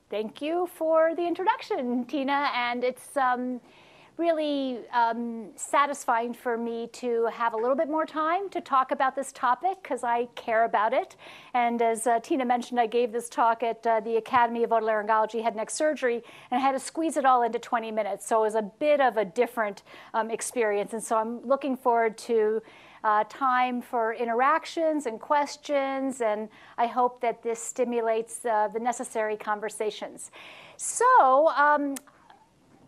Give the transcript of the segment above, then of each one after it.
Thank you for the introduction, Tina. And it's really satisfying for me to have a little bit more time to talk about this topic because I care about it. And as Tina mentioned, I gave this talk at the Academy of Otolaryngology Head and Neck Surgery, and I had to squeeze it all into 20 minutes. So it was a bit of a different experience. And so I'm looking forward to time for interactions and questions, and I hope that this stimulates the necessary conversations. So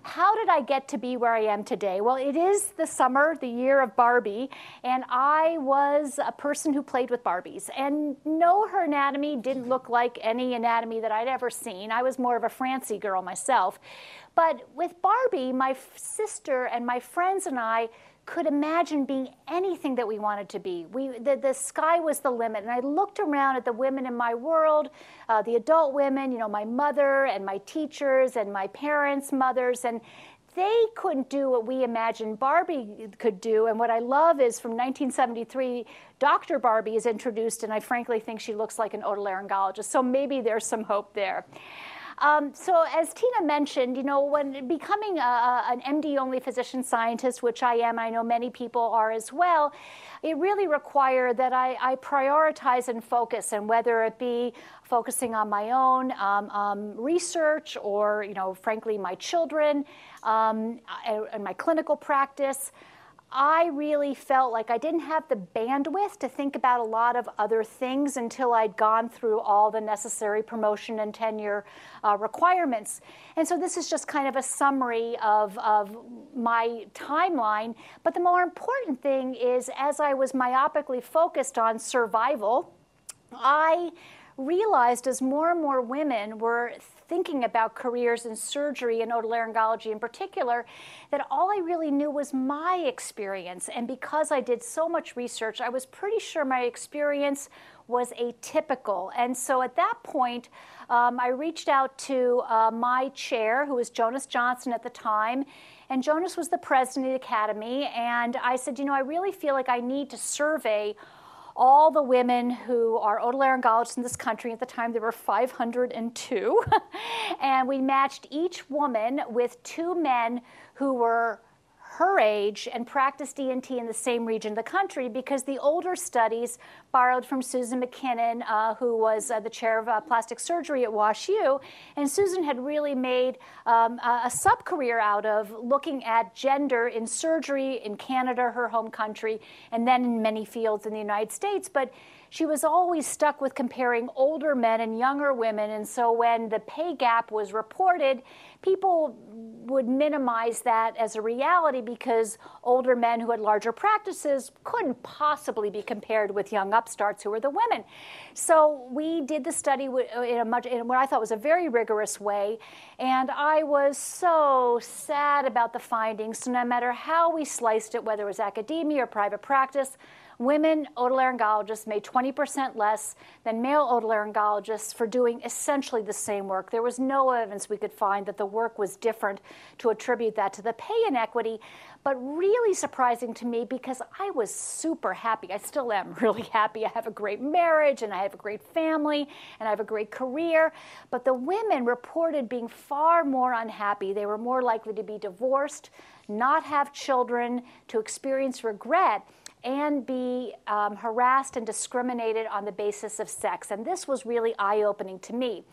how did I get to be where I am today? Well, it is the summer, the year of Barbie, and I was a person who played with Barbies. And no, her anatomy didn't look like any anatomy that I'd ever seen. I was more of a Francie girl myself. But with Barbie, my sister and my friends and I could imagine being anything that we wanted to be. The sky was the limit. And I looked around at the women in my world, the adult women, my mother and my teachers and my parents' mothers, and they couldn't do what we imagined Barbie could do. And what I love is from 1973, Dr. Barbie is introduced, and I frankly think she looks like an otolaryngologist. So maybe there's some hope there. So as Tina mentioned, when becoming an MD-only physician scientist, which I am, I know many people are as well, it really required that I prioritize and focus, and whether it be focusing on my own research or, frankly, my children and my clinical practice, I really felt like I didn't have the bandwidth to think about a lot of other things until I'd gone through all the necessary promotion and tenure requirements. And so this is just kind of a summary of my timeline. But the more important thing is, as I was myopically focused on survival, I realized as more and more women were thinking about careers in surgery and otolaryngology in particular, that all I really knew was my experience. And because I did so much research, I was pretty sure my experience was atypical. And so at that point, I reached out to my chair, who was Jonas Johnson at the time. And Jonas was the president of the Academy. And I said, I really feel like I need to survey all the women who are otolaryngologists in this country. At the time, there were 502. And we matched each woman with 2 men who were her age and practiced ENT in the same region of the country, because the older studies borrowed from Susan McKinnon, who was the chair of plastic surgery at WashU. And Susan had really made a sub-career out of looking at gender in surgery in Canada, her home country, and then in many fields in the United States. But she was always stuck with comparing older men and younger women. And so when the pay gap was reported, people would minimize that as a reality, because older men who had larger practices couldn't possibly be compared with young upstarts who were the women. So we did the study in what I thought was a very rigorous way. And I was so sad about the findings. So no matter how we sliced it, whether it was academia or private practice, women otolaryngologists made 20% less than male otolaryngologists for doing essentially the same work. There was no evidence we could find that the work was different to attribute that to the pay inequity, but really surprising to me, because I was super happy. I still am really happy. I have a great marriage, and I have a great family, and I have a great career. But the women reported being far more unhappy. They were more likely to be divorced, not have children, to experience regret, and be harassed and discriminated on the basis of sex. And this was really eye-opening to me.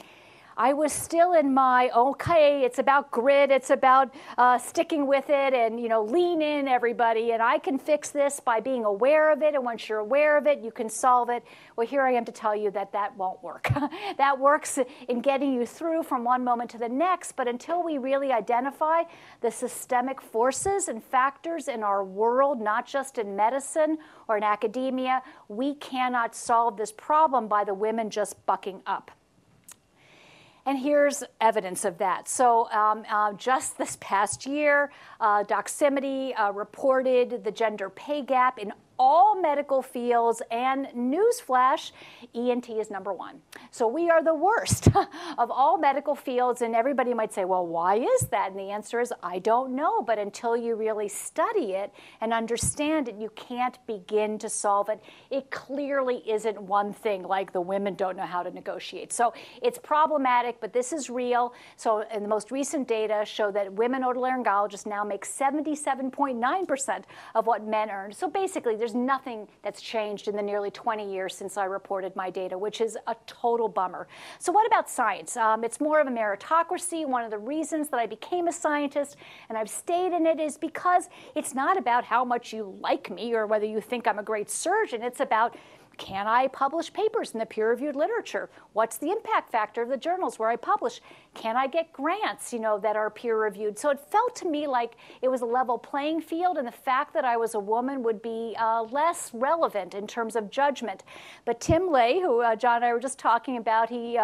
I was still in my, okay, it's about grit, it's about sticking with it, and lean in, everybody, and I can fix this by being aware of it, and once you're aware of it, you can solve it. Well, here I am to tell you that that won't work. That works in getting you through from one moment to the next, but until we really identify the systemic forces and factors in our world, not just in medicine or in academia, we cannot solve this problem by the women just bucking up. And here's evidence of that. So just this past year, Doximity reported the gender pay gap in all medical fields, and newsflash, ENT is number one. So we are the worst of all medical fields, and everybody might say, well, why is that? And the answer is, I don't know, but until you really study it and understand it, you can't begin to solve it. It clearly isn't one thing, like the women don't know how to negotiate. So it's problematic, but this is real. So in the most recent data show that women otolaryngologists now make 77.9% of what men earn. So basically, there's nothing that's changed in the nearly 20 years since I reported my data, which is a total bummer. So what about science? It's more of a meritocracy. One of the reasons that I became a scientist, and I've stayed in it, is because it's not about how much you like me or whether you think I'm a great surgeon. It's about, can I publish papers in the peer-reviewed literature? What's the impact factor of the journals where I publish? Can I get grants, that are peer-reviewed? So it felt to me like it was a level playing field, and the fact that I was a woman would be less relevant in terms of judgment. But Tim Ley, who John and I were just talking about, he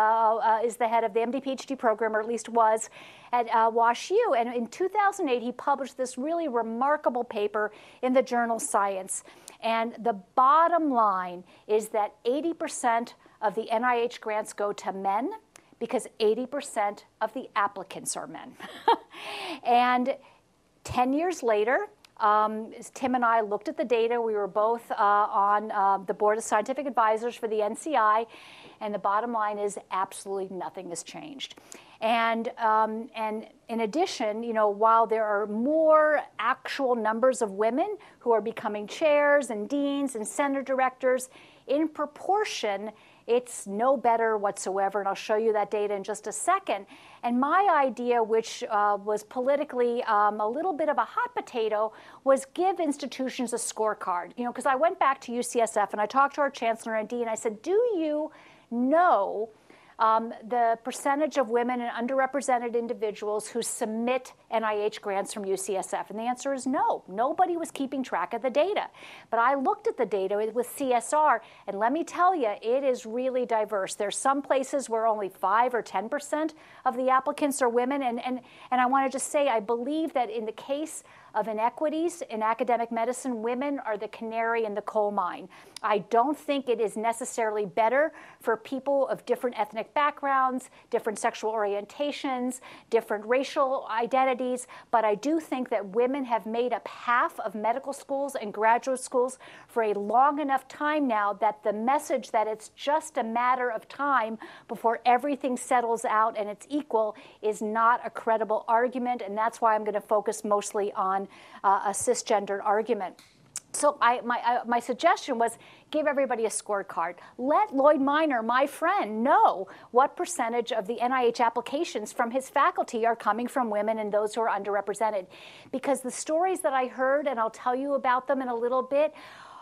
is the head of the MD-PhD program, or at least was, at WashU. And in 2008, he published this really remarkable paper in the journal Science. And the bottom line is that 80% of the NIH grants go to men because 80% of the applicants are men. And 10 years later, Tim and I looked at the data. We were both on the Board of Scientific Advisors for the NCI, and the bottom line is absolutely nothing has changed. And in addition, while there are more actual numbers of women who are becoming chairs and deans and center directors, in proportion, it's no better whatsoever, and I'll show you that data in just a second. And my idea, which was politically a little bit of a hot potato, was give institutions a scorecard. Because I went back to UCSF and I talked to our chancellor and dean, and I said, do you know the percentage of women and underrepresented individuals who submit NIH grants from UCSF? And the answer is no. Nobody was keeping track of the data. But I looked at the data with CSR, and let me tell you, it is really diverse. There's some places where only 5 or 10% of the applicants are women. And I want to just say, I believe that in the case of inequities in academic medicine, women are the canary in the coal mine. I don't think it is necessarily better for people of different ethnic backgrounds, different sexual orientations, different racial identities, but I do think that women have made up half of medical schools and graduate schools for a long enough time now that the message that it's just a matter of time before everything settles out and it's equal is not a credible argument, and that's why I'm going to focus mostly on a cisgendered argument. So my suggestion was give everybody a scorecard. Let Lloyd Minor, my friend, know what percentage of the NIH applications from his faculty are coming from women and those who are underrepresented. Because the stories that I heard, and I'll tell you about them in a little bit,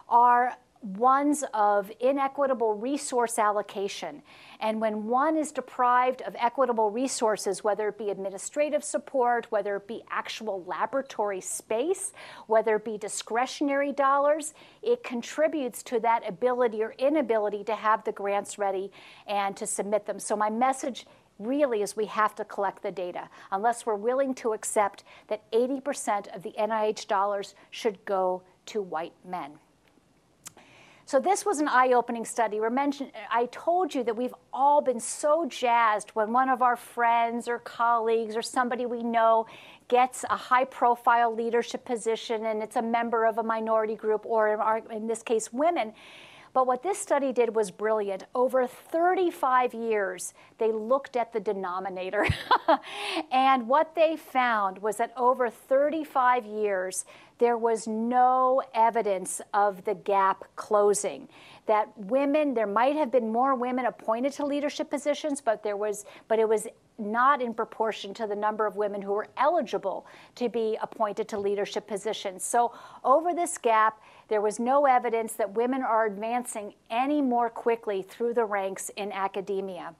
are ones of inequitable resource allocation. And when one is deprived of equitable resources, whether it be administrative support, whether it be actual laboratory space, whether it be discretionary dollars, it contributes to that ability or inability to have the grants ready and to submit them. So my message really is we have to collect the data, unless we're willing to accept that 80% of the NIH dollars should go to white men. So this was an eye-opening study. I told you that we've all been so jazzed when one of our friends or colleagues or somebody we know gets a high-profile leadership position and it's a member of a minority group, or in this case, women. But what this study did was brilliant. Over 35 years, they looked at the denominator. And what they found was that over 35 years, there was no evidence of the gap closing. That women, there might have been more women appointed to leadership positions, but it was not in proportion to the number of women who were eligible to be appointed to leadership positions. So over this gap, there was no evidence that women are advancing any more quickly through the ranks in academia.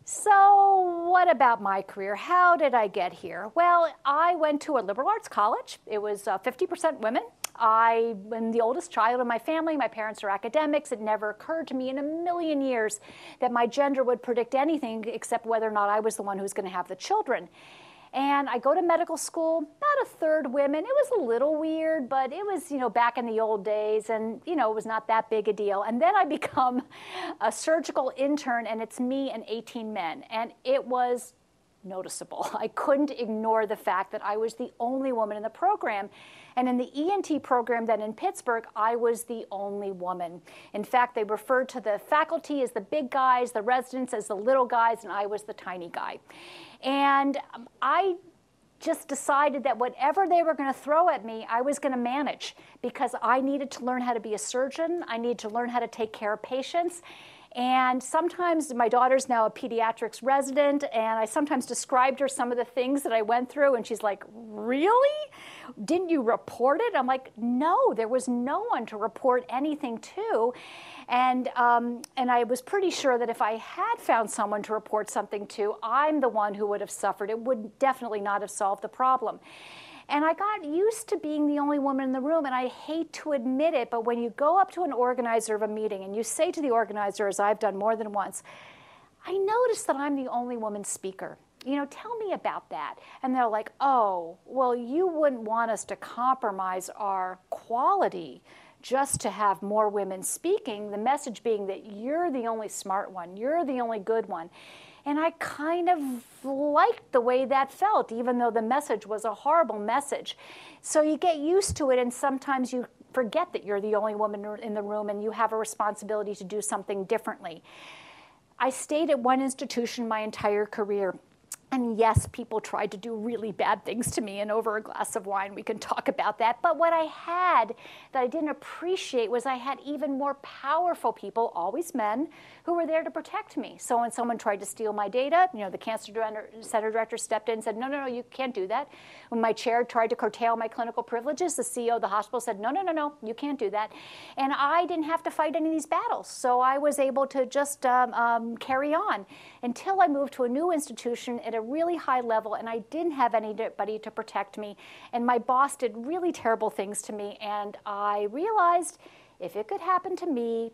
So what about my career? How did I get here? Well, I went to a liberal arts college. It was 50% women. I'm the oldest child in my family. My parents are academics. It never occurred to me in a million years that my gender would predict anything except whether or not I was the one who was going to have the children. And I go to medical school, about a third women. It was a little weird, but it was, back in the old days, and, it was not that big a deal. And then I become a surgical intern, and it's me and 18 men. And it was noticeable. I couldn't ignore the fact that I was the only woman in the program. And in the ENT program then in Pittsburgh, I was the only woman. In fact, they referred to the faculty as the big guys, the residents as the little guys, and I was the tiny guy. And I just decided that whatever they were going to throw at me, I was going to manage, because I needed to learn how to be a surgeon. I needed to learn how to take care of patients. And sometimes, my daughter's now a pediatrics resident, and I sometimes described her some of the things that I went through, and she's like, really? Didn't you report it? I'm like, no, there was no one to report anything to. And I was pretty sure that if I had found someone to report something to, I'm the one who would have suffered. It would definitely not have solved the problem. And I got used to being the only woman in the room, and I hate to admit it, but when you go up to an organizer of a meeting and you say to the organizer, as I've done more than once, I noticed that I'm the only woman speaker. Tell me about that. And they're like, oh, well, you wouldn't want us to compromise our quality just to have more women speaking, the message being that you're the only smart one, you're the only good one. And I kind of liked the way that felt, even though the message was a horrible message. So you get used to it, and sometimes you forget that you're the only woman in the room and you have a responsibility to do something differently. I stayed at one institution my entire career. And yes, people tried to do really bad things to me, and over a glass of wine, we can talk about that. But what I had that I didn't appreciate was I had even more powerful people, always men, who were there to protect me. So when someone tried to steal my data, the cancer center director stepped in and said, no, no, no, you can't do that. When my chair tried to curtail my clinical privileges, the CEO of the hospital said, no, no, no, no, you can't do that. And I didn't have to fight any of these battles. So I was able to just carry on until I moved to a new institution at a really high level, and I didn't have anybody to protect me. And my boss did really terrible things to me, and I realized if it could happen to me,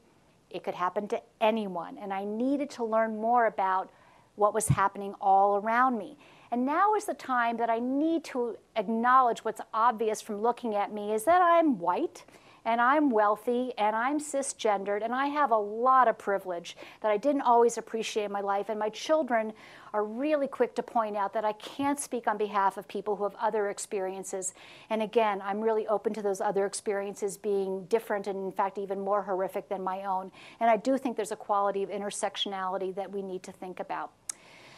it could happen to anyone. And I needed to learn more about what was happening all around me. And now is the time that I need to acknowledge what's obvious from looking at me is that I'm white, and I'm wealthy, and I'm cisgendered, and I have a lot of privilege that I didn't always appreciate in my life. And my children are really quick to point out that I can't speak on behalf of people who have other experiences. And again, I'm really open to those other experiences being different and, in fact, even more horrific than my own. And I do think there's a quality of intersectionality that we need to think about.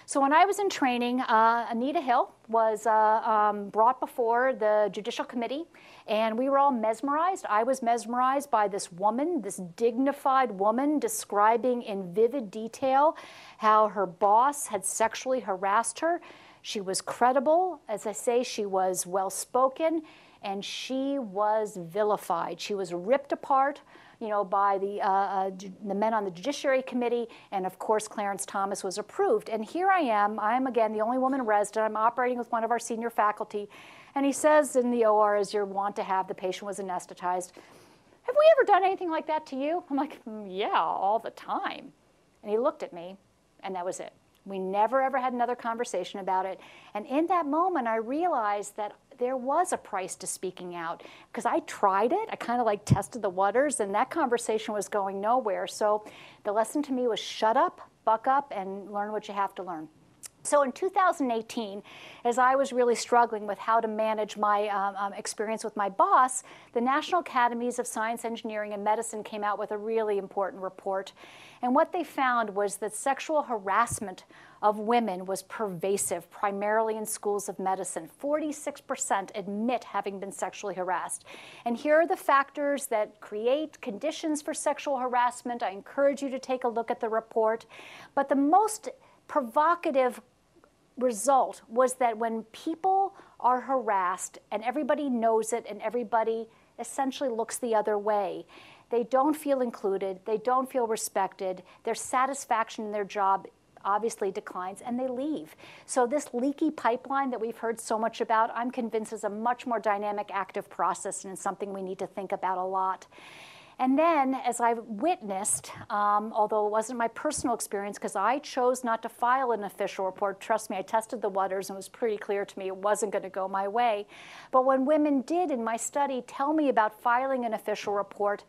So when I was in training, Anita Hill was brought before the Judicial Committee, and we were all mesmerized. I was mesmerized by this woman, this dignified woman, describing in vivid detail how her boss had sexually harassed her. She was credible. As I say, she was well-spoken, and she was vilified. She was ripped apart, by the men on the Judiciary Committee, and of course Clarence Thomas was approved. And here I am again the only woman resident. I'm operating with one of our senior faculty, and he says in the OR, as you're wont to have, the patient was anesthetized, have we ever done anything like that to you? I'm like, yeah, all the time. And he looked at me, and that was it. We never ever had another conversation about it. And in that moment, I realized that there was a price to speaking out, because I tried it. I kind of tested the waters, and that conversation was going nowhere. So the lesson to me was shut up, buck up, and learn what you have to learn. So in 2018, as I was really struggling with how to manage my experience with my boss, the National Academies of Science, Engineering, and Medicine came out with a really important report. And what they found was that sexual harassment of women was pervasive, primarily in schools of medicine. 46% admit having been sexually harassed. And here are the factors that create conditions for sexual harassment. I encourage you to take a look at the report. But the most provocative result was that when people are harassed and everybody knows it and everybody essentially looks the other way, they don't feel included, they don't feel respected, their satisfaction in their job obviously declines, and they leave. So this leaky pipeline that we've heard so much about, I'm convinced is a much more dynamic, active process, and it's something we need to think about a lot. And then, as I witnessed, although it wasn't my personal experience, because I chose not to file an official report, trust me, I tested the waters and it was pretty clear to me it wasn't going to go my way. But when women did in my study tell me about filing an official report,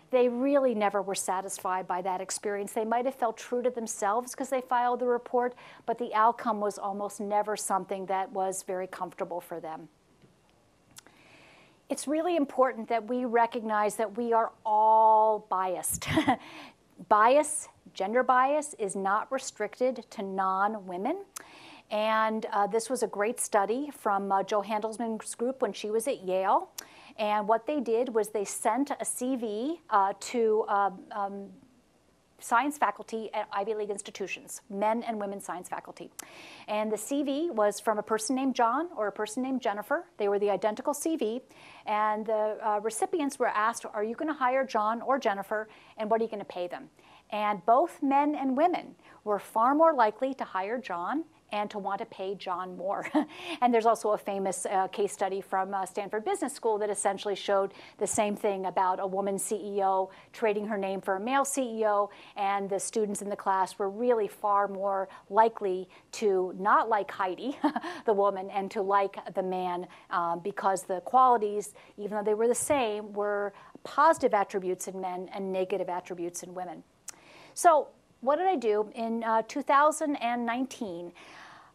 they really never were satisfied by that experience. They might have felt true to themselves because they filed the report, but the outcome was almost never something that was very comfortable for them. It's really important that we recognize that we are all biased. Gender bias is not restricted to non-women. And this was a great study from Jo Handelsman's group when she was at Yale. And what they did was they sent a CV to science faculty at Ivy League institutions, men and women science faculty. And the CV was from a person named John or a person named Jennifer. They were the identical CV. And the recipients were asked, are you going to hire John or Jennifer, and what are you going to pay them? And both men and women were far more likely to hire John and to want to pay John more. And there's also a famous case study from Stanford Business School that essentially showed the same thing about a woman CEO trading her name for a male CEO, and the students in the class were really far more likely to not like Heidi, the woman, and to like the man because the qualities, even though they were the same, were positive attributes in men and negative attributes in women. So what did I do? In 2019,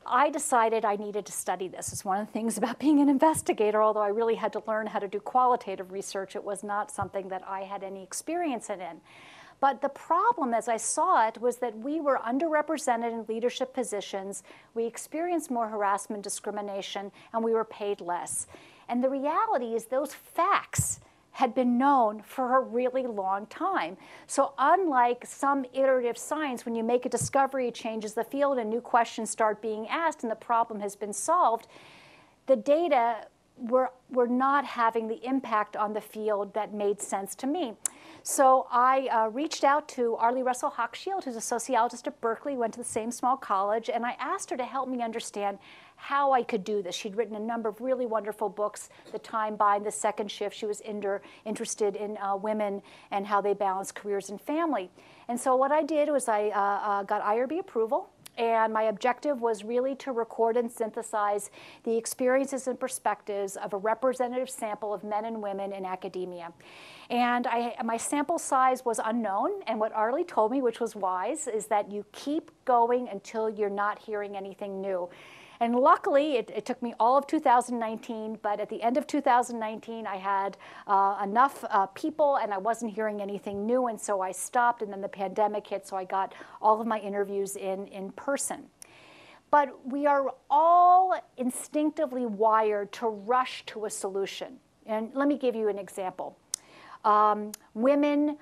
I decided I needed to study this. It's one of the things about being an investigator, although I really had to learn how to do qualitative research. It was not something that I had any experience in. But the problem, as I saw it, was that we were underrepresented in leadership positions, we experienced more harassment, discrimination, and we were paid less. And the reality is those facts had been known for a really long time. So unlike some iterative science, when you make a discovery, it changes the field and new questions start being asked and the problem has been solved, the data were not having the impact on the field that made sense to me. So I reached out to Arlie Russell Hochschild, who's a sociologist at Berkeley, went to the same small college, and I asked her to help me understand how I could do this. She'd written a number of really wonderful books, The Time Bind, The Second Shift. She was interested in women and how they balance careers and family. And so what I did was I got IRB approval. And my objective was really to record and synthesize the experiences and perspectives of a representative sample of men and women in academia. And my sample size was unknown, and what Arlie told me, which was wise, is that you keep going until you're not hearing anything new. And luckily, it took me all of 2019, but at the end of 2019, I had enough people and I wasn't hearing anything new, and so I stopped, and then the pandemic hit, so I got all of my interviews in person. But we are all instinctively wired to rush to a solution. And let me give you an example. Women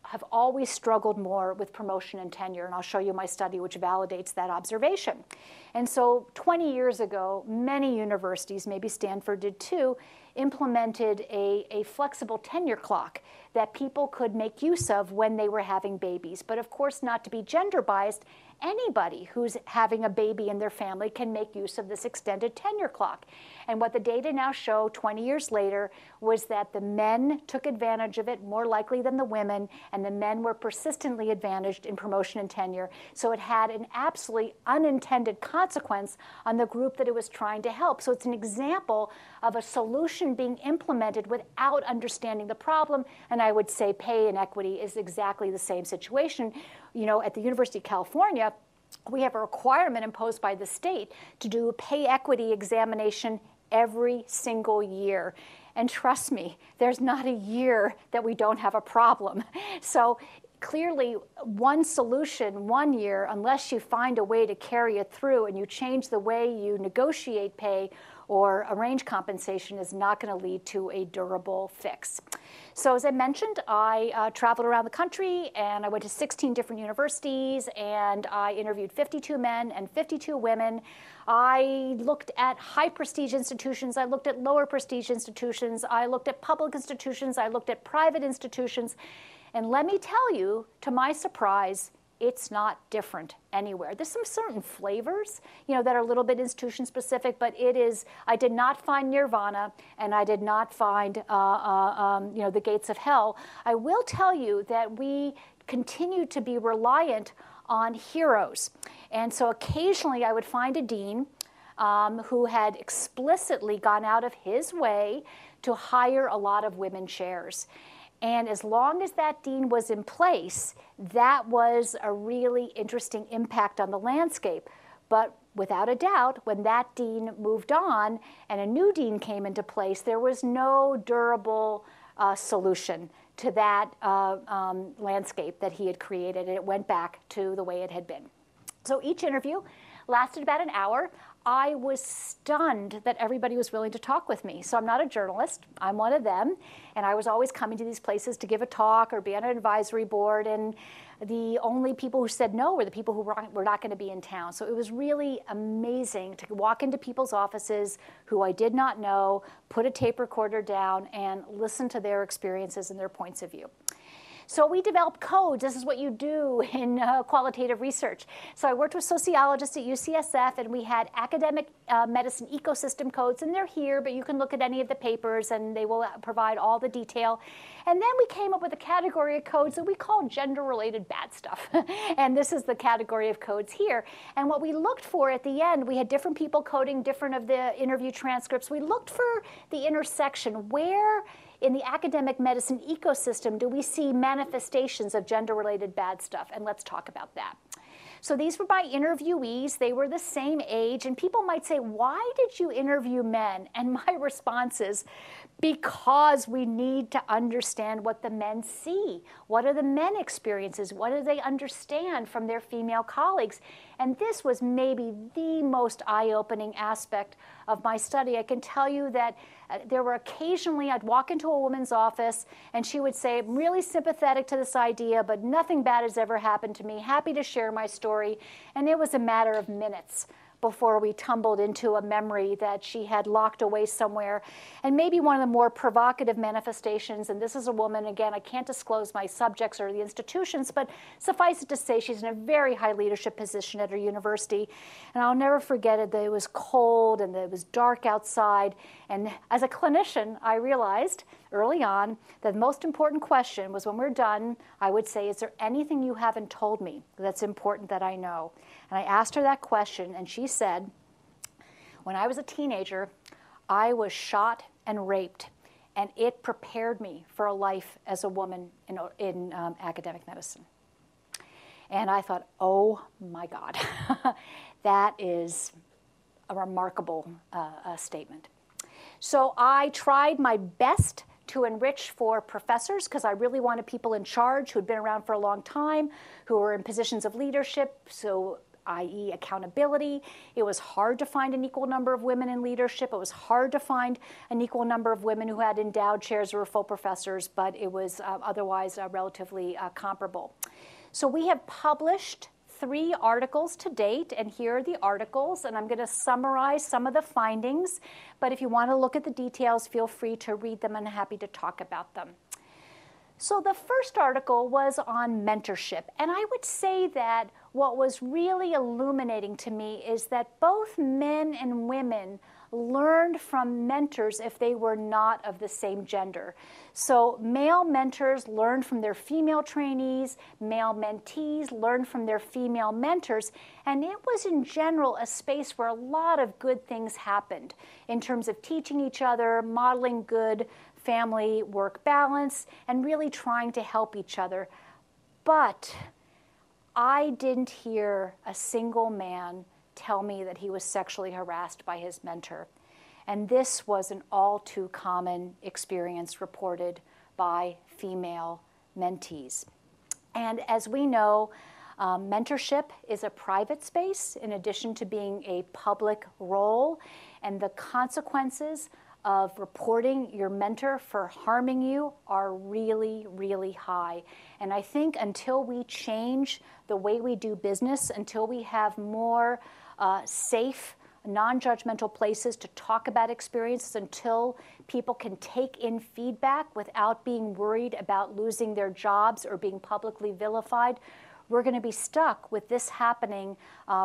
have always struggled more with promotion and tenure, and I'll show you my study which validates that observation. And so 20 years ago, many universities, maybe Stanford did too, implemented a flexible tenure clock that people could make use of when they were having babies. But of course, not to be gender biased, anybody who's having a baby in their family can make use of this extended tenure clock. And what the data now show 20 years later was that the men took advantage of it more likely than the women, and the men were persistently advantaged in promotion and tenure. So it had an absolutely unintended consequence on the group that it was trying to help. So it's an example of a solution being implemented without understanding the problem. And I would say pay inequity is exactly the same situation. You know, at the University of California, we have a requirement imposed by the state to do a pay equity examination every single year. And trust me, there's not a year that we don't have a problem. So clearly, one solution, 1 year, unless you find a way to carry it through and you change the way you negotiate pay or arrange compensation, is not going to lead to a durable fix. So as I mentioned, I traveled around the country and I went to 16 different universities and I interviewed 52 men and 52 women. I looked at high prestige institutions, I looked at lower prestige institutions, I looked at public institutions, I looked at private institutions. And let me tell you, to my surprise, It's not different anywhere. There's some certain flavors, that are a little bit institution specific, but it is, I did not find nirvana, and I did not find, the gates of hell. I will tell you that we continue to be reliant on heroes. And so occasionally I would find a dean who had explicitly gone out of his way to hire a lot of women chairs. And as long as that dean was in place, that was a really interesting impact on the landscape. But without a doubt, when that dean moved on and a new dean came into place, there was no durable solution to that landscape that he had created, and it went back to the way it had been. So each interview lasted about an hour. I was stunned that everybody was willing to talk with me. So I'm not a journalist, I'm one of them, and I was always coming to these places to give a talk or be on an advisory board, and the only people who said no were the people who were not going to be in town. So it was really amazing to walk into people's offices who I did not know, put a tape recorder down, and listen to their experiences and their points of view. So we developed codes. This is what you do in qualitative research. So I worked with sociologists at UCSF, and we had academic medicine ecosystem codes, and they're here, but you can look at any of the papers, and they will provide all the detail. And then we came up with a category of codes that we call gender-related bad stuff. And this is the category of codes here. And what we looked for at the end, we had different people coding different of the interview transcripts. We looked for the intersection. Where in the academic medicine ecosystem do we see manifestations of gender-related bad stuff? And let's talk about that. So these were my interviewees. They were the same age. And people might say, why did you interview men? And my response is, because we need to understand what the men see. What are the men experiences? What do they understand from their female colleagues? And this was maybe the most eye-opening aspect of my study. I can tell you that there were occasionally, I'd walk into a woman's office and she would say, I'm really sympathetic to this idea, but nothing bad has ever happened to me. Happy to share my story. And it was a matter of minutes before we tumbled into a memory that she had locked away somewhere. And maybe one of the more provocative manifestations, and this is a woman, again, I can't disclose my subjects or the institutions, but suffice it to say she's in a very high leadership position at her university. And I'll never forget it, that it was cold and that it was dark outside. And as a clinician, I realized early on that the most important question was, when we're done, I would say, is there anything you haven't told me that's important that I know? And I asked her that question, and she said, when I was a teenager, I was shot and raped, and it prepared me for a life as a woman in academic medicine. And I thought, oh my God, that is a remarkable statement. So I tried my best to enrich for professors, because I really wanted people in charge who had been around for a long time, who were in positions of leadership, so i.e. accountability. It was hard to find an equal number of women in leadership. It was hard to find an equal number of women who had endowed chairs or were full professors, but it was otherwise relatively comparable. So we have published 3 articles to date, and here are the articles, and I'm going to summarize some of the findings, but if you want to look at the details, feel free to read them, and I'm happy to talk about them. So the first article was on mentorship, and I would say that what was really illuminating to me is that both men and women learned from mentors if they were not of the same gender. So male mentors learned from their female trainees, male mentees learned from their female mentors, and it was in general a space where a lot of good things happened in terms of teaching each other, modeling good family-work balance, and really trying to help each other. But I didn't hear a single man tell me that he was sexually harassed by his mentor. And this was an all too common experience reported by female mentees. And as we know, mentorship is a private space in addition to being a public role, and the consequences of reporting your mentor for harming you are really, really high. And I think until we change the way we do business, until we have more safe non-judgmental places to talk about experiences until people can take in feedback without being worried about losing their jobs or being publicly vilified, we're going to be stuck with this happening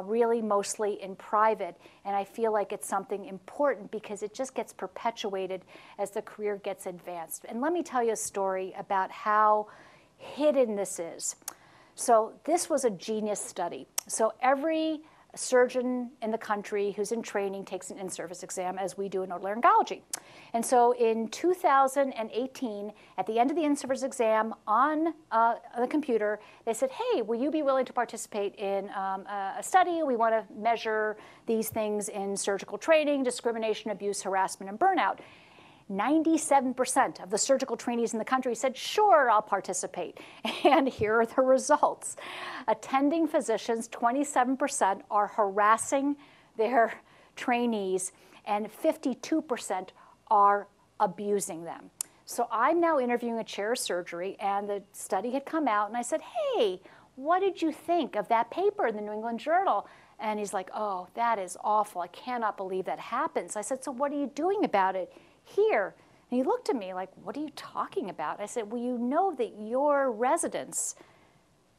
really mostly in private. And I feel like it's something important because it just gets perpetuated as the career gets advanced. And let me tell you a story about how hidden this is. So this was a genius study. So every surgeon in the country who's in training takes an in-service exam, as we do in otolaryngology. And so in 2018, at the end of the in-service exam on the computer, they said, hey, will you be willing to participate in a study? We want to measure these things in surgical training, discrimination, abuse, harassment, and burnout. 97% of the surgical trainees in the country said, sure, I'll participate. And here are the results. Attending physicians, 27% are harassing their trainees, and 52% are abusing them. So I'm now interviewing a chair of surgery, and the study had come out, and I said, hey, what did you think of that paper in the New England Journal? And he's like, oh, that is awful. I cannot believe that happens. I said, so what are you doing about it here? And he looked at me like, what are you talking about? I said, well, you know that your residents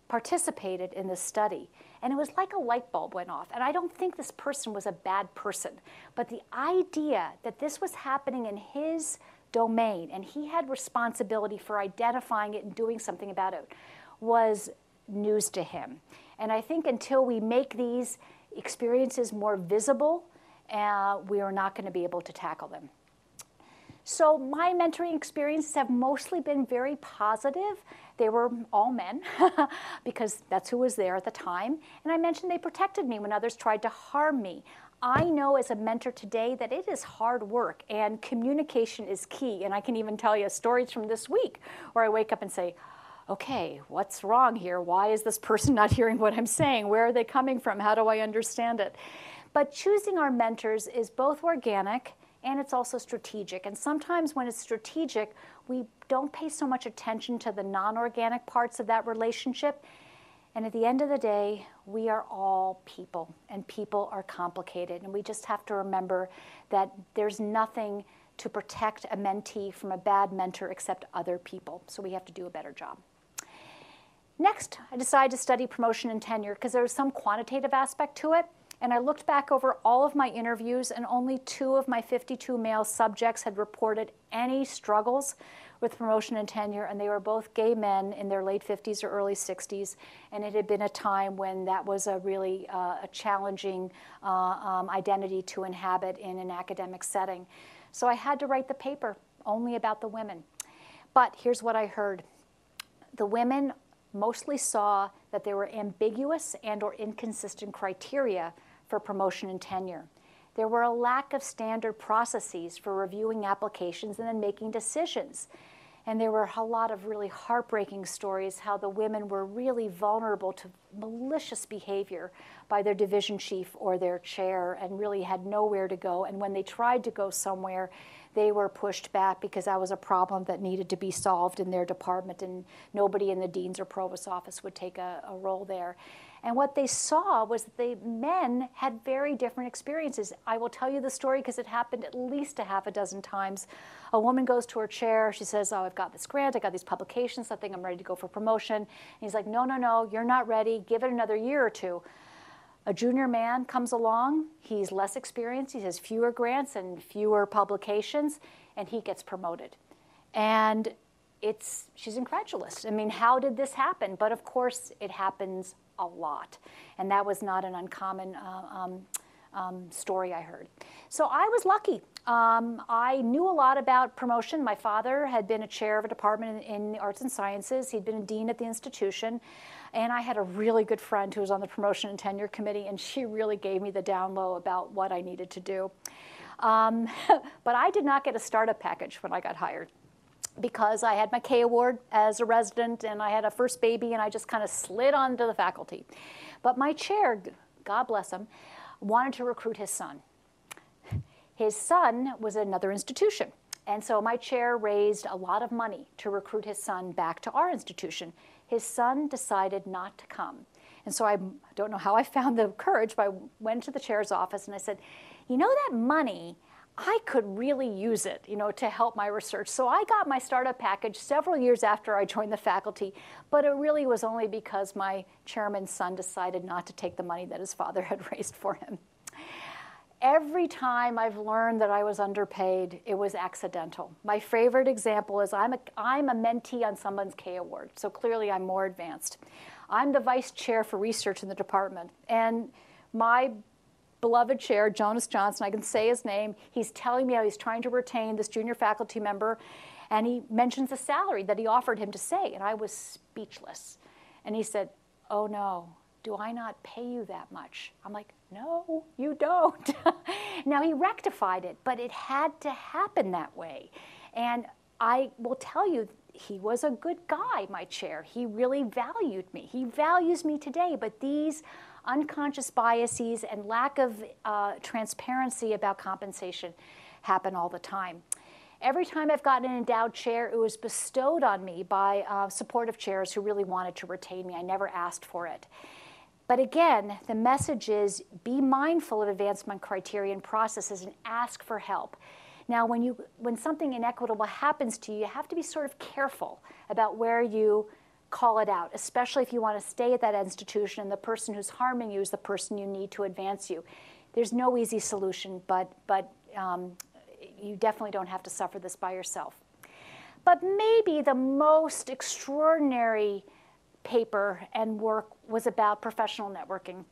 participated in this study. And it was like a light bulb went off. And I don't think this person was a bad person. But the idea that this was happening in his domain, and he had responsibility for identifying it and doing something about it, was news to him. And I think until we make these experiences more visible, we are not going to be able to tackle them. So my mentoring experiences have mostly been very positive. They were all men because that's who was there at the time. And I mentioned they protected me when others tried to harm me. I know as a mentor today that it is hard work and communication is key. And I can even tell you stories from this week where I wake up and say, okay, what's wrong here? Why is this person not hearing what I'm saying? Where are they coming from? How do I understand it? But choosing our mentors is both organic and it's also strategic. And sometimes when it's strategic, we don't pay so much attention to the non-organic parts of that relationship. And at the end of the day, we are all people, and people are complicated. And we just have to remember that there's nothing to protect a mentee from a bad mentor except other people. So we have to do a better job. Next, I decided to study promotion and tenure because there was some quantitative aspect to it. And I looked back over all of my interviews, and only 2 of my 52 male subjects had reported any struggles with promotion and tenure, and they were both gay men in their late 50s or early 60s, and it had been a time when that was a really a challenging identity to inhabit in an academic setting. So I had to write the paper only about the women. But here's what I heard. The women mostly saw that there were ambiguous and or inconsistent criteria for promotion and tenure. There were a lack of standard processes for reviewing applications and then making decisions. And there were a lot of really heartbreaking stories how the women were really vulnerable to malicious behavior by their division chief or their chair and really had nowhere to go. And when they tried to go somewhere, they were pushed back because that was a problem that needed to be solved in their department, and nobody in the dean's or provost's office would take a role there. And what they saw was that the men had very different experiences. I will tell you the story because it happened at least a half a dozen times. A woman goes to her chair. She says, oh, I've got this grant. I got these publications. I think I'm ready to go for promotion. And he's like, no, no, no, you're not ready. Give it another year or 2. A junior man comes along. He's less experienced. He has fewer grants and fewer publications, and he gets promoted. And she's incredulous. I mean, how did this happen? But of course, it happens a lot. And that was not an uncommon story I heard. So I was lucky. I knew a lot about promotion. My father had been a chair of a department in the arts and sciences. He'd been a dean at the institution. And I had a really good friend who was on the promotion and tenure committee, and she really gave me the down low about what I needed to do. But I did not get a startup package when I got hired, because I had my K award as a resident and I had a first baby and I just kind of slid onto the faculty. But my chair, God bless him, wanted to recruit his son. His son was at another institution. And so my chair raised a lot of money to recruit his son back to our institution. His son decided not to come. And so I don't know how I found the courage, but I went to the chair's office and I said, you know, that money, I could really use it, you know, to help my research. So I got my startup package several years after I joined the faculty, but it really was only because my chairman's son decided not to take the money that his father had raised for him. Every time I've learned that I was underpaid, it was accidental. My favorite example is I'm a mentee on someone's K Award, so clearly I'm more advanced. I'm the vice chair for research in the department, and my beloved chair, Jonas Johnson, I can say his name, he's telling me how he's trying to retain this junior faculty member, and he mentions a salary that he offered him to say, and I was speechless. And he said, oh no, do I not pay you that much? I'm like, no, you don't. Now he rectified it, but it had to happen that way. And I will tell you, he was a good guy, my chair. He really valued me. He values me today, but these unconscious biases and lack of transparency about compensation happen all the time. Every time I've gotten an endowed chair, it was bestowed on me by supportive chairs who really wanted to retain me. I never asked for it. But again, the message is be mindful of advancement criteria and processes and ask for help. Now, when something inequitable happens to you, you have to be sort of careful about where you call it out, especially if you want to stay at that institution and the person who's harming you is the person you need to advance you. There's no easy solution, but you definitely don't have to suffer this by yourself. But maybe the most extraordinary paper and work was about professional networking,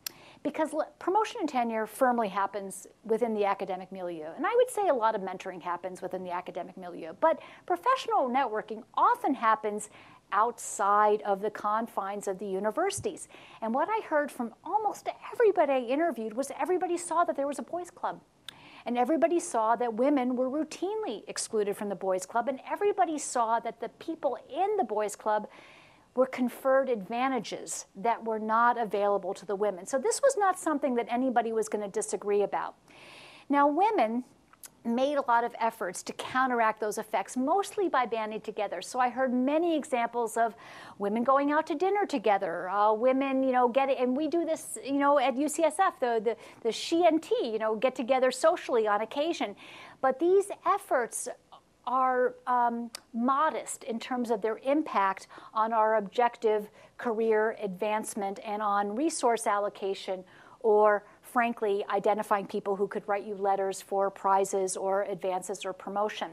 because promotion and tenure firmly happens within the academic milieu. And I would say a lot of mentoring happens within the academic milieu, but professional networking often happens outside of the confines of the universities. And what I heard from almost everybody I interviewed was everybody saw that there was a boys' club. And everybody saw that women were routinely excluded from the boys' club. And everybody saw that the people in the boys' club were conferred advantages that were not available to the women. So this was not something that anybody was going to disagree about. Now, women made a lot of efforts to counteract those effects, mostly by banding together. So I heard many examples of women going out to dinner together, women, you know, and we do this, you know, at UCSF, the she and tea, you know, get together socially on occasion. But these efforts are modest in terms of their impact on our objective career advancement and on resource allocation, or frankly, identifying people who could write you letters for prizes or advances or promotion.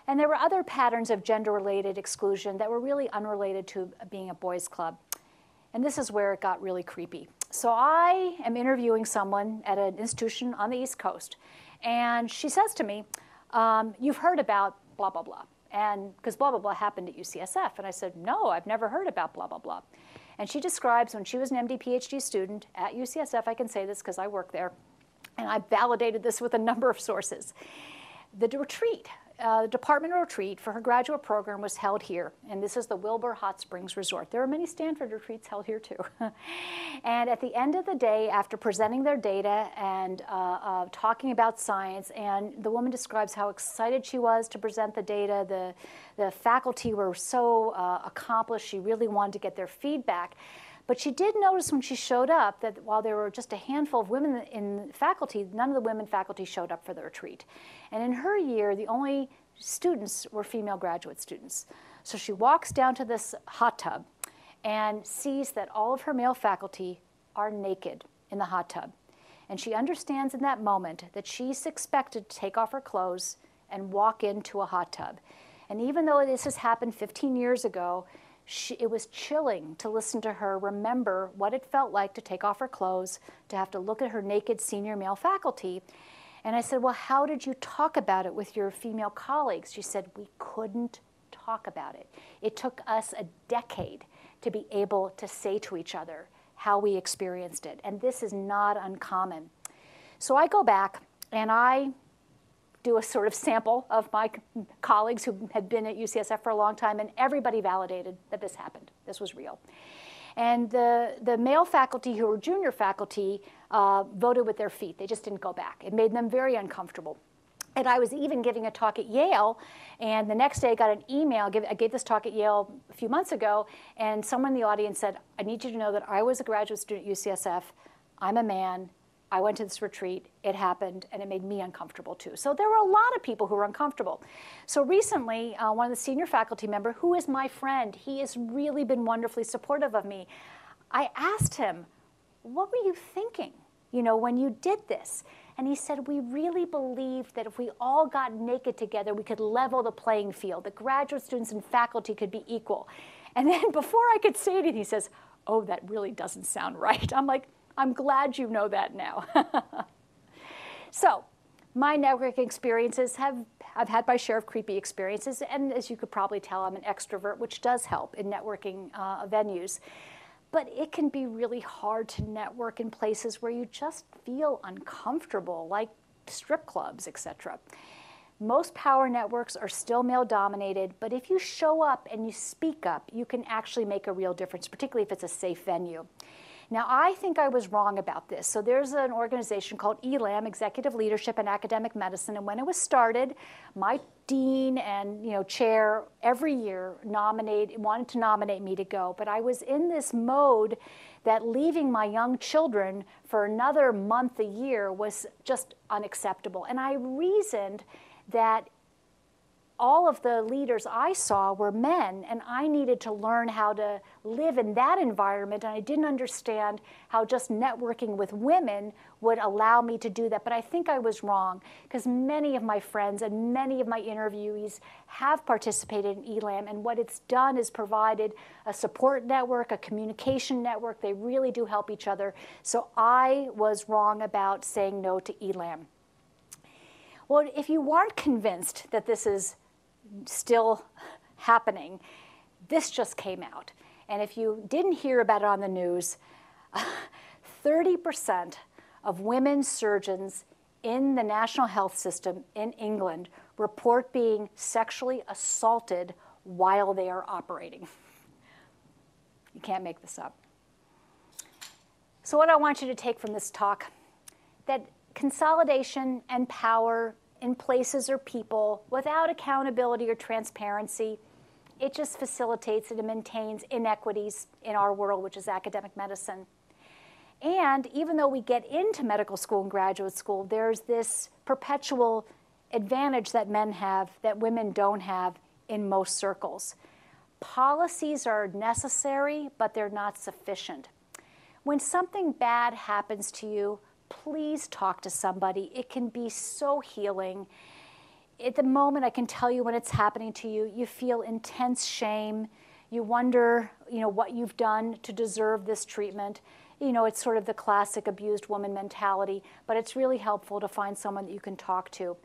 And there were other patterns of gender-related exclusion that were really unrelated to being a boys' club. And this is where it got really creepy. So I am interviewing someone at an institution on the East Coast, and she says to me, you've heard about blah, blah, blah. And because blah, blah, blah happened at UCSF. And I said, no, I've never heard about blah, blah, blah. And she describes when she was an MD PhD student at UCSF, I can say this because I work there, and I validated this with a number of sources. The retreat, the department retreat for her graduate program was held here, and this is the Wilbur Hot Springs Resort. There are many Stanford retreats held here too. And at the end of the day, after presenting their data and talking about science, and the woman describes how excited she was to present the data, the faculty were so accomplished, she really wanted to get their feedback. But she did notice when she showed up that while there were just a handful of women in faculty, none of the women faculty showed up for the retreat. And in her year, the only students were female graduate students. So she walks down to this hot tub and sees that all of her male faculty are naked in the hot tub. And she understands in that moment that she's expected to take off her clothes and walk into a hot tub. And even though this has happened 15 years ago, it was chilling to listen to her remember what it felt like to take off her clothes, to have to look at her naked senior male faculty. And I said, well, how did you talk about it with your female colleagues? She said, we couldn't talk about it. It took us a decade to be able to say to each other how we experienced it. And this is not uncommon. So I go back and I do a sort of sample of my colleagues who had been at UCSF for a long time, and everybody validated that this happened. This was real. And the male faculty who were junior faculty voted with their feet. They just didn't go back. It made them very uncomfortable. And I was even giving a talk at Yale, and the next day I got an email. I gave this talk at Yale a few months ago, and someone in the audience said, I need you to know that I was a graduate student at UCSF. I'm a man. I went to this retreat. It happened, and it made me uncomfortable too. So there were a lot of people who were uncomfortable. So recently, one of the senior faculty member, who is my friend, he has really been wonderfully supportive of me. I asked him, what were you thinking, when you did this? And he said, we really believed that if we all got naked together, we could level the playing field, that graduate students and faculty could be equal. And then before I could say it, he says, oh, that really doesn't sound right. I'm like, I'm glad you know that now. So my networking experiences I've had my share of creepy experiences. And as you could probably tell, I'm an extrovert, which does help in networking venues. But it can be really hard to network in places where you just feel uncomfortable, like strip clubs, etc. Most power networks are still male-dominated, but if you show up and you speak up, you can actually make a real difference, particularly if it's a safe venue. Now, I think I was wrong about this. So there's an organization called ELAM, Executive Leadership in Academic Medicine, and when it was started, my dean and chair every year wanted to nominate me to go. But I was in this mode that leaving my young children for another month a year was just unacceptable. And I reasoned that all of the leaders I saw were men, and I needed to learn how to live in that environment, and I didn't understand how just networking with women would allow me to do that. But I think I was wrong, because many of my friends and many of my interviewees have participated in ELAM, and what it's done is provided a support network, a communication network. They really do help each other. So I was wrong about saying no to ELAM. Well, if you weren't convinced that this is still happening, this just came out. And if you didn't hear about it on the news, 30% of women surgeons in the national health system in England report being sexually assaulted while they are operating. You can't make this up. So what I want you to take from this talk, that consolidation and power in places or people without accountability or transparency, it just facilitates and maintains inequities in our world, which is academic medicine. And even though we get into medical school and graduate school, there's this perpetual advantage that men have that women don't have in most circles. Policies are necessary, but they're not sufficient. When something bad happens to you, please talk to somebody. It can be so healing. At the moment, I can tell you when it's happening to you, you feel intense shame. You wonder, what you've done to deserve this treatment. It's sort of the classic abused woman mentality, but it's really helpful to find someone that you can talk to.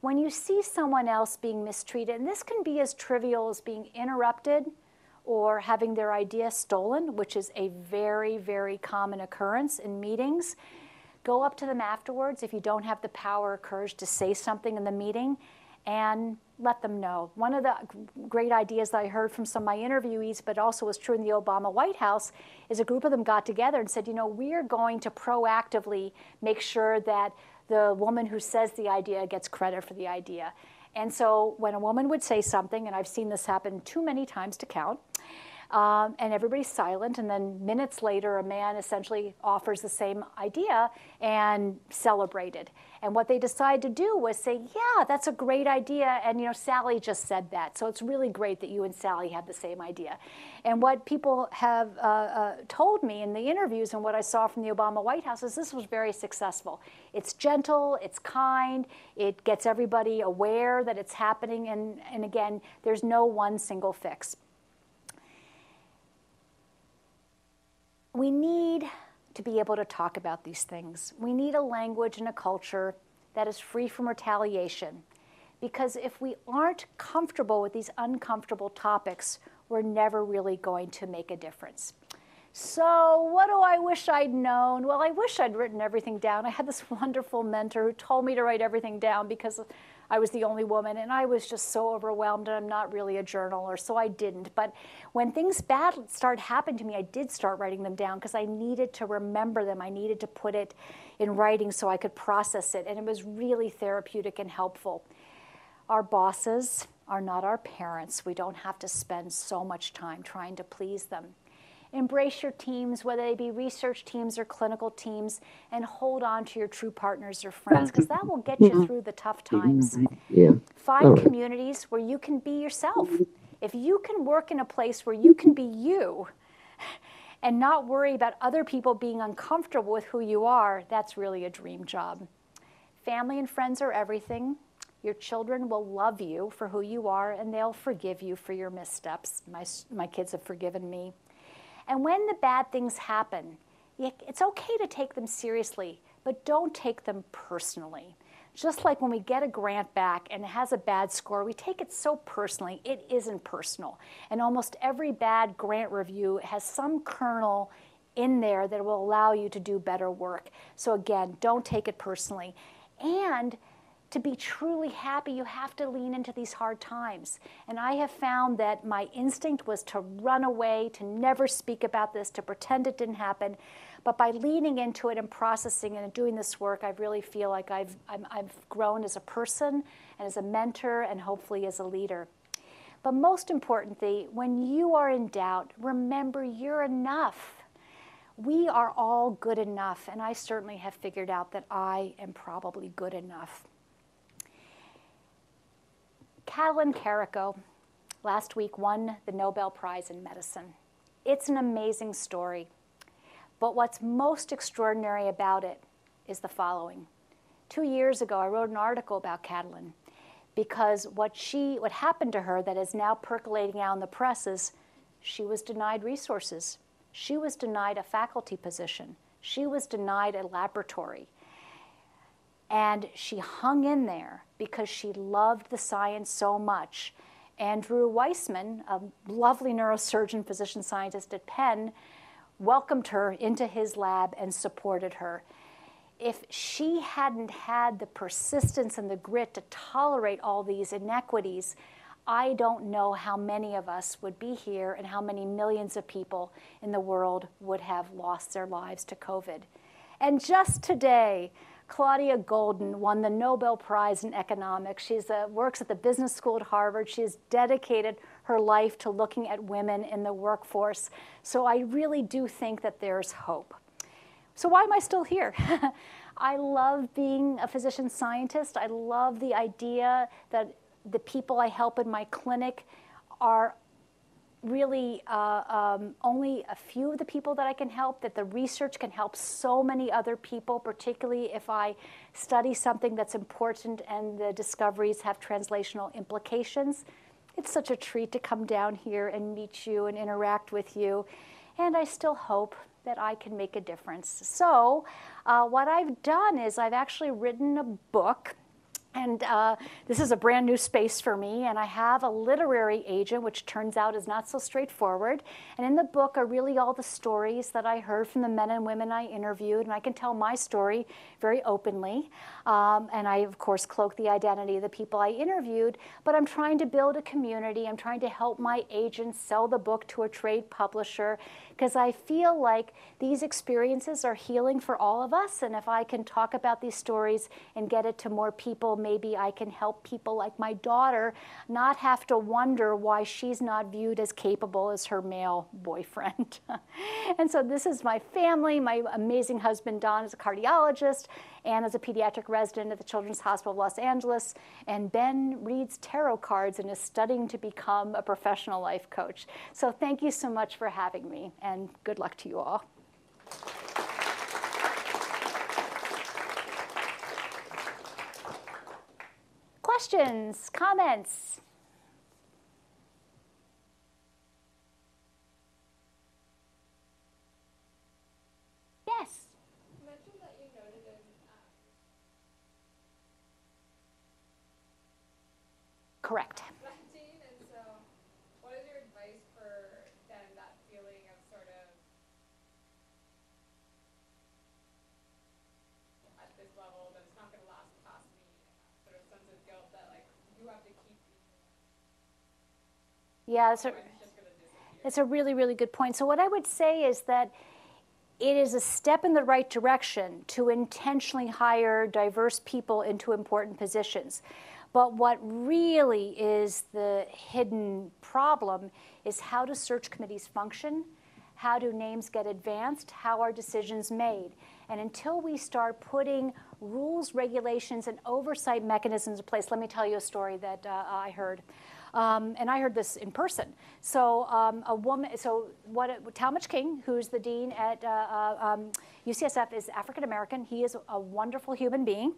When you see someone else being mistreated, and this can be as trivial as being interrupted or having their idea stolen, which is a very, very common occurrence in meetings, go up to them afterwards if you don't have the power or courage to say something in the meeting, and let them know. One of the great ideas that I heard from some of my interviewees, but also was true in the Obama White House, is a group of them got together and said, we are going to proactively make sure that the woman who says the idea gets credit for the idea. And so when a woman would say something, and I've seen this happen too many times to count, and everybody's silent, and then minutes later, a man essentially offers the same idea and celebrated. And what they decided to do was say, yeah, that's a great idea, and Sally just said that, so it's really great that you and Sally have the same idea. And what people have told me in the interviews and what I saw from the Obama White House is this was very successful. It's gentle, it's kind, it gets everybody aware that it's happening, and again, there's no one single fix. We need to be able to talk about these things. We need a language and a culture that is free from retaliation. Because if we aren't comfortable with these uncomfortable topics, we're never really going to make a difference. So what do I wish I'd known? Well, I wish I'd written everything down. I had this wonderful mentor who told me to write everything down because I was the only woman, and I was just so overwhelmed, and I'm not really a journaler, so I didn't. But when things bad started happening to me, I did start writing them down because I needed to remember them. I needed to put it in writing so I could process it, and it was really therapeutic and helpful. Our bosses are not our parents. We don't have to spend so much time trying to please them. Embrace your teams, whether they be research teams or clinical teams, and hold on to your true partners or friends, because that will get you through the tough times. Yeah. Find communities where you can be yourself. If you can work in a place where you can be you and not worry about other people being uncomfortable with who you are, that's really a dream job. Family and friends are everything. Your children will love you for who you are, and they'll forgive you for your missteps. My kids have forgiven me. And when the bad things happen, it's okay to take them seriously, but don't take them personally. Just like when we get a grant back and it has a bad score, we take it so personally. It isn't personal. And almost every bad grant review has some kernel in there that will allow you to do better work. So again, don't take it personally. And to be truly happy, you have to lean into these hard times. And I have found that my instinct was to run away, to never speak about this, to pretend it didn't happen. But by leaning into it and processing it and doing this work, I really feel like I've grown as a person and as a mentor and hopefully as a leader. But most importantly, when you are in doubt, remember you're enough. We are all good enough, and I certainly have figured out that I am probably good enough. Katalin Karikó last week won the Nobel Prize in Medicine. It's an amazing story, but what's most extraordinary about it is the following. 2 years ago, I wrote an article about Katalin because what happened to her that is now percolating out in the press is she was denied resources. She was denied a faculty position. She was denied a laboratory. And she hung in there because she loved the science so much. Andrew Weissman, a lovely neurosurgeon, physician scientist at Penn, welcomed her into his lab and supported her. If she hadn't had the persistence and the grit to tolerate all these inequities, I don't know how many of us would be here and how many millions of people in the world would have lost their lives to COVID. And just today, Claudia Goldin won the Nobel Prize in Economics. She works at the business school at Harvard. She has dedicated her life to looking at women in the workforce. So I really do think that there's hope. So why am I still here? I love being a physician scientist. I love the idea that the people I help in my clinic are really only a few of the people that I can help, that the research can help so many other people, particularly if I study something that's important and the discoveries have translational implications. It's such a treat to come down here and meet you and interact with you. And I still hope that I can make a difference. So what I've done is I've actually written a book. And this is a brand new space for me, and I have a literary agent, which turns out is not so straightforward. And in the book are really all the stories that I heard from the men and women I interviewed, and I can tell my story very openly. And I, of course, cloak the identity of the people I interviewed, but I'm trying to build a community. I'm trying to help my agents sell the book to a trade publisher, because I feel like these experiences are healing for all of us, and if I can talk about these stories and get it to more people, maybe I can help people like my daughter not have to wonder why she's not viewed as capable as her male boyfriend. And so this is my family. My amazing husband, Don, is a cardiologist, Anne is a pediatric resident at the Children's Hospital of Los Angeles, and Ben reads tarot cards and is studying to become a professional life coach. So thank you so much for having me, and good luck to you all. Questions, comments? Yes. You mentioned that you noted in Correct. vaccine, and so what is your advice for then that feeling of sort of at this level that it's not going to last past me, sort of sense of guilt that Yeah, It's just gonna disappear. it's a really, really good point. So what I would say is that it is a step in the right direction to intentionally hire diverse people into important positions. But what really is the hidden problem is how do search committees function? How do names get advanced? How are decisions made? And until we start putting rules, regulations, and oversight mechanisms in place, let me tell you a story that I heard. And I heard this in person. So a woman, Talmadge King, who's the dean at UCSF, is African American. He is a wonderful human being.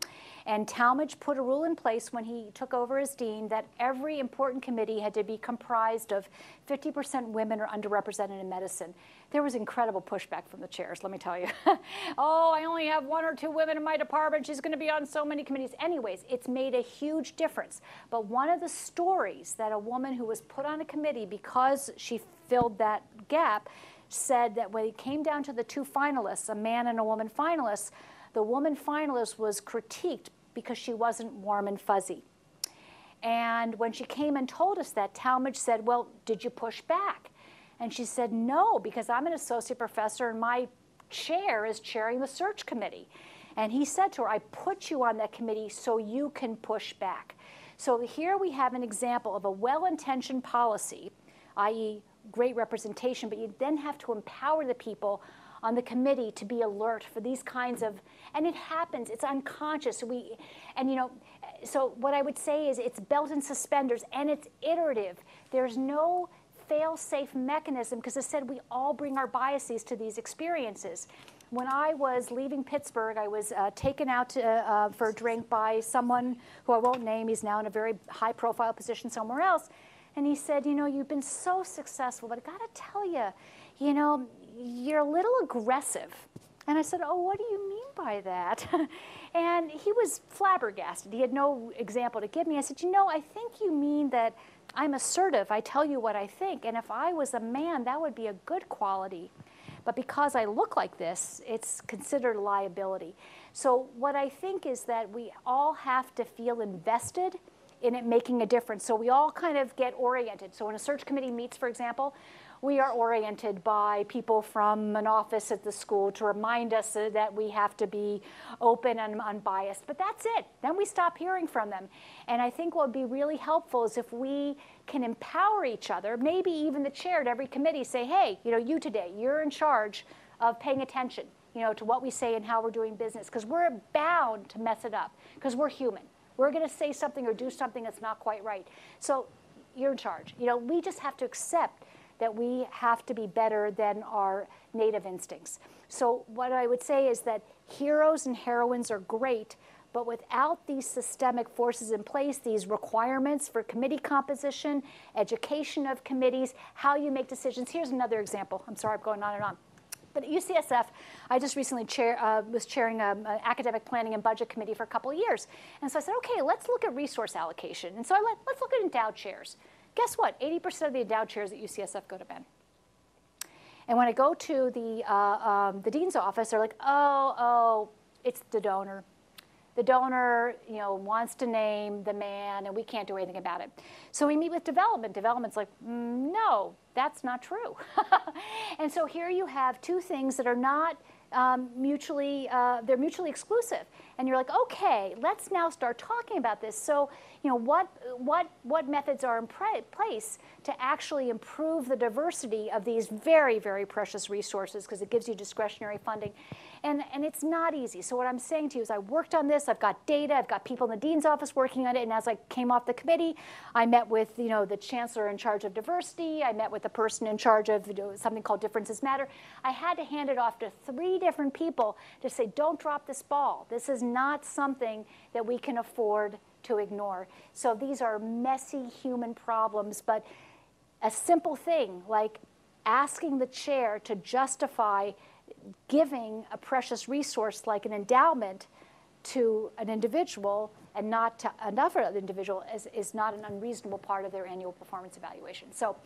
And Talmadge put a rule in place when he took over as dean that every important committee had to be comprised of 50% women or underrepresented in medicine. There was incredible pushback from the chairs, let me tell you. Oh, I only have 1 or 2 women in my department. She's going to be on so many committees. Anyways, it's made a huge difference. But one of the stories that a woman who was put on a committee because she filled that gap said that when it came down to the 2 finalists, a man and a woman finalist, the woman finalist was critiqued because she wasn't warm and fuzzy. And when she came and told us that, Talmadge said, well, did you push back? And she said, no, because I'm an associate professor and my chair is chairing the search committee. And he said to her, I put you on that committee so you can push back. So here we have an example of a well-intentioned policy, i.e. great representation, but you then have to empower the people on the committee to be alert for these kinds of, and it happens, it's unconscious. So what I would say is it's belt and suspenders and it's iterative. There's no fail-safe mechanism because as I said, we all bring our biases to these experiences. When I was leaving Pittsburgh, I was taken out for a drink by someone who I won't name. He's now in a very high-profile position somewhere else. And he said, you've been so successful, but I got to tell you, you're a little aggressive. And I said, oh, what do you mean by that? And he was flabbergasted. He had no example to give me. I said, I think you mean that I'm assertive. I tell you what I think. And if I was a man, that would be a good quality. But because I look like this, it's considered a liability. So what I think is that we all have to feel invested in it making a difference. So we all kind of get oriented. So when a search committee meets, for example, we are oriented by people from an office at the school to remind us that we have to be open and unbiased. But that's it. Then we stop hearing from them. And I think what would be really helpful is if we can empower each other, maybe even the chair at every committee say, hey, you today, you're in charge of paying attention, to what we say and how we're doing business. Because we're bound to mess it up, because we're human. We're going to say something or do something that's not quite right. So you're in charge. We just have to accept that we have to be better than our native instincts. So what I would say is that heroes and heroines are great, but without these systemic forces in place, these requirements for committee composition, education of committees, how you make decisions. Here's another example. I'm sorry, I'm going on and on. But at UCSF, I just recently was chairing an academic planning and budget committee for a couple of years. And so I said, okay, let's look at resource allocation. And so let's look at endowed chairs. Guess what? 80% of the endowed chairs at UCSF go to men. And when I go to the dean's office, they're like, oh, it's the donor. The donor, wants to name the man, and we can't do anything about it. So we meet with development. Development's like, no, that's not true. And so here you have 2 things that are not they're mutually exclusive. And you're like, okay, let's now start talking about this. So, what methods are in place to actually improve the diversity of these very, very precious resources, because it gives you discretionary funding. And it's not easy. So what I'm saying to you is I worked on this. I've got data. I've got people in the dean's office working on it. And as I came off the committee, I met with the chancellor in charge of diversity. I met with the person in charge of something called Differences Matter. I had to hand it off to 3 different people to say, don't drop this ball. This is not something that we can afford to ignore. So these are messy human problems, but a simple thing like asking the chair to justify giving a precious resource like an endowment to an individual and not to another individual is not an unreasonable part of their annual performance evaluation. So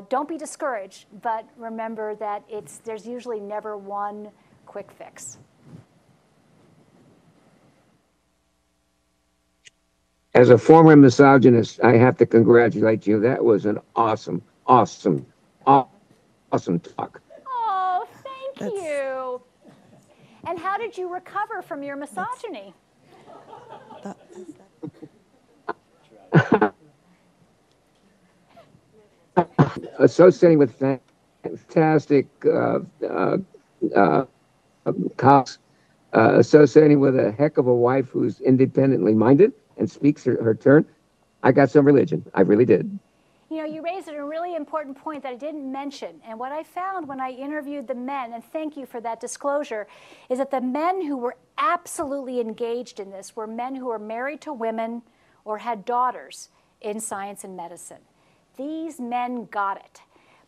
don't be discouraged, but remember that there's usually never one quick fix. As a former misogynist, I have to congratulate you. That was an awesome talk. Oh, thank That's you. And how did you recover from your misogyny? that, Associating with fantastic uh, cops, associating with a heck of a wife who's independently minded and speaks her turn, I got some religion. I really did. You know, you raised a really important point that I didn't mention. And what I found when I interviewed the men, and thank you for that disclosure, is that the men who were absolutely engaged in this were men who were married to women or had daughters in science and medicine. These men got it.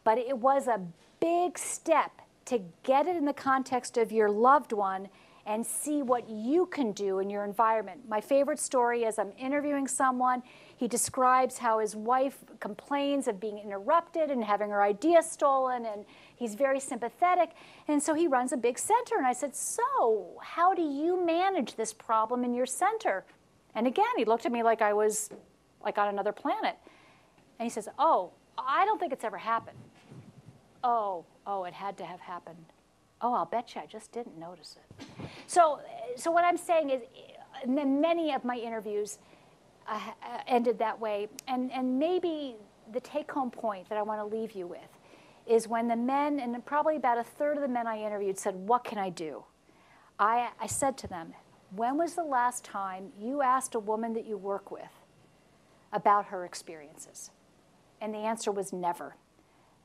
But it was a big step to get it in the context of your loved one and see what you can do in your environment. My favorite story is I'm interviewing someone. He describes how his wife complains of being interrupted and having her ideas stolen, and he's very sympathetic. And so he runs a big center. And I said, so how do you manage this problem in your center? And again, he looked at me like I was like on another planet. And he says, oh, I don't think it's ever happened. Oh, it had to have happened. Oh, I'll bet you I just didn't notice it. So what I'm saying is, many of my interviews ended that way. And maybe the take-home point that I want to leave you with is when the men, and probably about a third of the men I interviewed said, what can I do? I said to them, when was the last time you asked a woman that you work with about her experiences? And the answer was never.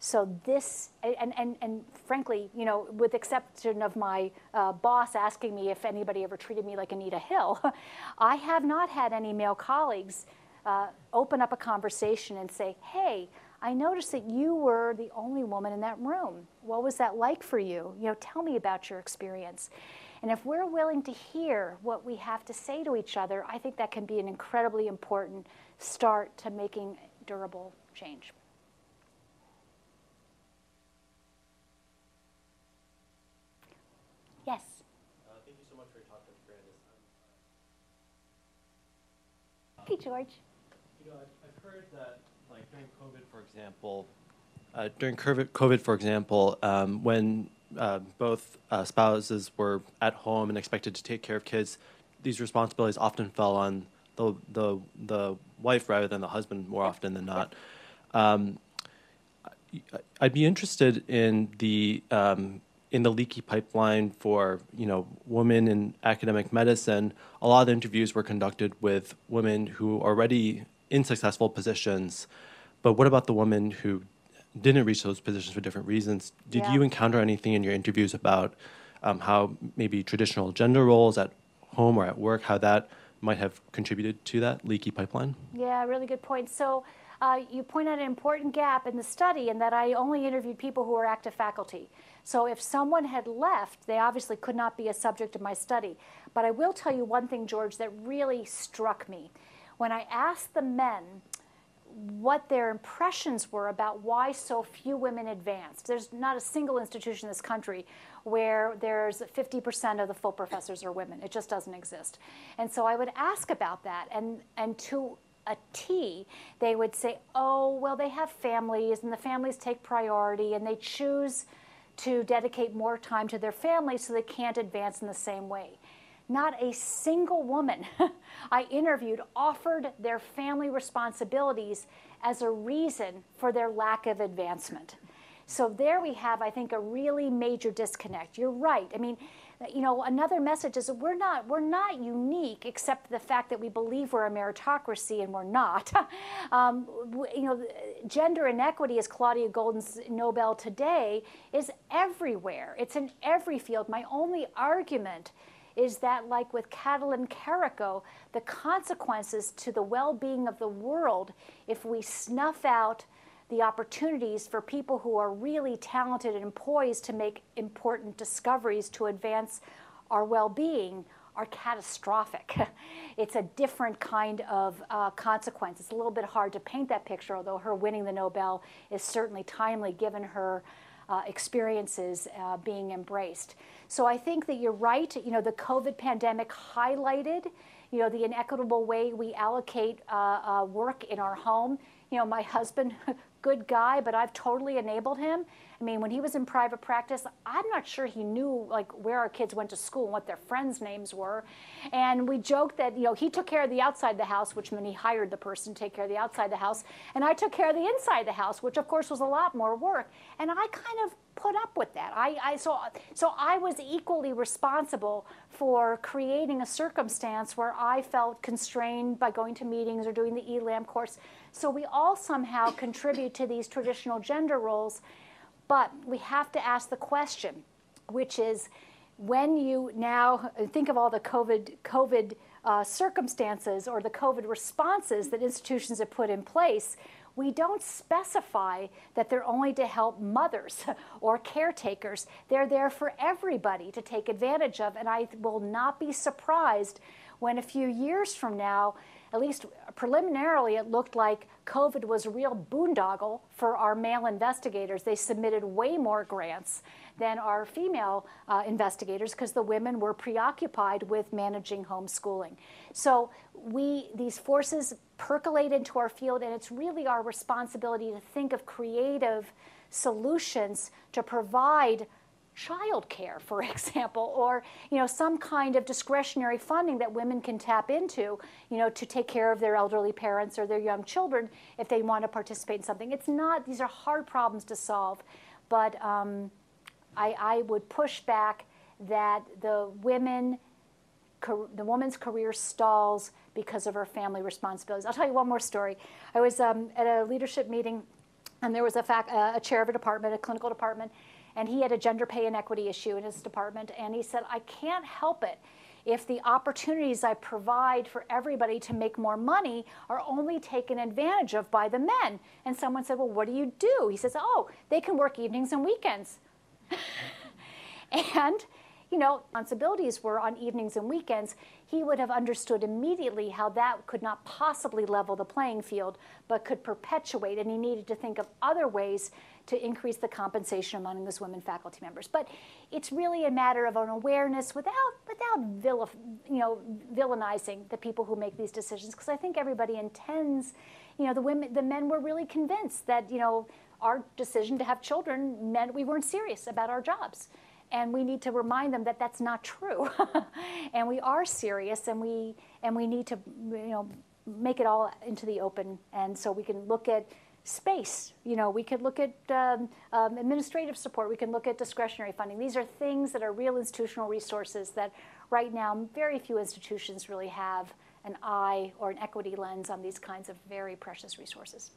So this, and frankly, you know, with exception of my boss asking me if anybody ever treated me like Anita Hill, I have not had any male colleagues open up a conversation and say, hey, I noticed that you were the only woman in that room. What was that like for you? You know, tell me about your experience. And if we're willing to hear what we have to say to each other, I think that can be an incredibly important start to making durable change. Yes. Thank you so much for your talk, Dr. Grandis. Hey, George. You know, I've heard that, like during COVID, for example, when both spouses were at home and expected to take care of kids, these responsibilities often fell on the wife rather than the husband more often than not. I'd be interested in the leaky pipeline for, you know, women in academic medicine. A lot of the interviews were conducted with women who are already in successful positions, but what about the women who didn't reach those positions for different reasons? Did you encounter anything in your interviews about how maybe traditional gender roles at home or at work, how that might have contributed to that leaky pipeline? Yeah, really good point. So you point out an important gap in the study in that I only interviewed people who were active faculty. So if someone had left, they obviously could not be a subject of my study. But I will tell you one thing, George, that really struck me. When I asked the men what their impressions were about why so few women advanced, there's not a single institution in this country where there's 50% of the full professors are women. It just doesn't exist. And so I would ask about that, and to a T, they would say, oh, well, they have families, and the families take priority, and they choose to dedicate more time to their families so they can't advance in the same way. Not a single woman I interviewed offered their family responsibilities as a reason for their lack of advancement. So there we have, I think, a really major disconnect. You're right. I mean, you know, another message is that we're not unique, except the fact that we believe we're a meritocracy and we're not. You know, gender inequity, as Claudia Golden's Nobel today, is everywhere. It's in every field. My only argument is that, like with Katalin Karikó, the consequences to the well-being of the world, if we snuff out the opportunities for people who are really talented and poised to make important discoveries to advance our well-being, are catastrophic. It's a different kind of consequence. It's a little bit hard to paint that picture, although her winning the Nobel is certainly timely given her experiences being embraced. So I think that you're right. You know, the COVID pandemic highlighted, the inequitable way we allocate work in our home. My husband, good guy, but I've totally enabled him. I mean, when he was in private practice, I'm not sure he knew like where our kids went to school and what their friends' names were. And we joked that, he took care of the outside of the house, which meant he hired the person to take care of the outside of the house. And I took care of the inside of the house, which of course was a lot more work. And I kind of put up with that. So I was equally responsible for creating a circumstance where I felt constrained by going to meetings or doing the ELAM course. So we all somehow contribute to these traditional gender roles, but we have to ask the question, which is, when you now think of all the COVID circumstances or the COVID responses that institutions have put in place, we don't specify that they're only to help mothers or caretakers. They're there for everybody to take advantage of, and I will not be surprised when a few years from now, at least preliminarily, it looked like COVID was a real boondoggle for our male investigators. They submitted way more grants than our female investigators because the women were preoccupied with managing homeschooling. So these forces percolate into our field, and it's really our responsibility to think of creative solutions to provide childcare, for example, or some kind of discretionary funding that women can tap into, to take care of their elderly parents or their young children if they want to participate in something. These are hard problems to solve, but I would push back that the woman's career stalls because of her family responsibilities. I'll tell you one more story. I was at a leadership meeting, and there was a chair of a department, a clinical department, and he had a gender pay inequity issue in his department, and he said, I can't help it if the opportunities I provide for everybody to make more money are only taken advantage of by the men. And someone said, well, what do you do? He says, oh, they can work evenings and weekends. And responsibilities were on evenings and weekends, he would have understood immediately how that could not possibly level the playing field, but could perpetuate, and he needed to think of other ways to increase the compensation among those women faculty members. But it's really a matter of an awareness without villainizing the people who make these decisions, because I think everybody intends, the men were really convinced that, our decision to have children meant we weren't serious about our jobs. And we need to remind them that that's not true. And we are serious, and we need to make it all into the open. And so we can look at space. We could look at administrative support. We can look at discretionary funding. These are things that are real institutional resources that right now very few institutions really have an eye or an equity lens on these kinds of very precious resources.